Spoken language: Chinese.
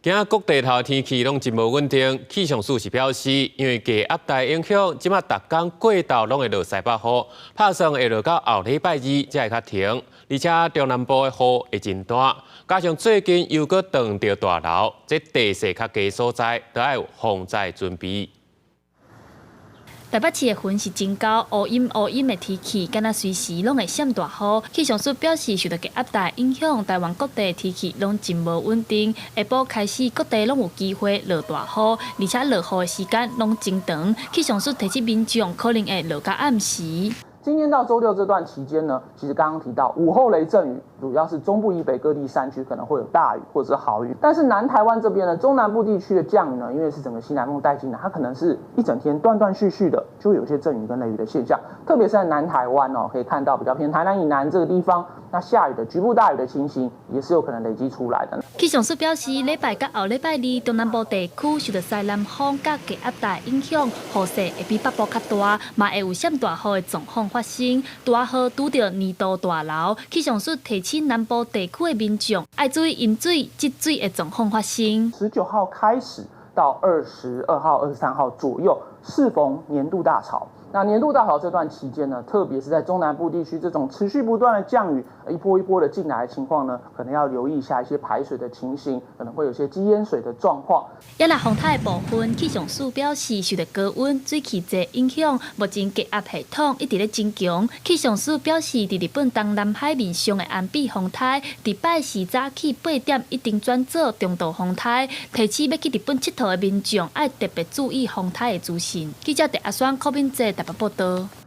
今仔各地头天气拢真无稳定，气象署是表示，因为低压带影响，即马逐天过道拢会落西北雨，拍算会落到后礼拜二才会较停，而且中南部的雨会真大，加上最近又搁撞到大楼，这地势较低所在，都要有防灾准备。 台北市的云是真高，乌阴的天气，敢若随时拢会闪大雨。气象署表示，受到低压带影响，台湾各地的天气拢真无稳定。下晡开始，各地拢有机会落大雨，而且落雨的时间拢真长。气象署提醒民众，可能会落到暗时。 今天到周六这段期间呢，其实刚刚提到午后雷阵雨，主要是中部以北各地山区可能会有大雨或者是豪雨，但是南台湾这边呢，中南部地区的降雨呢，因为是整个西南风带进来，它可能是一整天断断续续的，就会有一些阵雨跟雷雨的现象，特别是在南台湾哦，可以看到比较偏台南以南这个地方，那下雨的局部大雨的情形也是有可能累积出来的。气象署表示，礼拜甲后礼拜二，中南部地区受到西南风甲低压带影响，雨势会比北部较大，嘛会有闪大雨的状况发生。 大雨拄到年度大楼，气象署提醒南部地区的民众，要注意饮水、积水的状况发生。19号开始到22号、23号左右，适逢年度大潮。那年度大潮这段期间呢，特别是在中南部地区这种持续不断的降雨，一波一波的进来的情况呢，可能要留意一下一些排水的情形，可能会有一些积淹水的状况。也来风台的部分，气象署表示，受到高温、水汽济影响，目前低压系统一直咧增强。气象署表示，伫日本东南海面上的安比风台，伫拜四早起8点一定转做中度风台，提醒要去日本佚佗的民众，要特别注意风台的资讯。记者陈阿双、柯敏哲台北报道。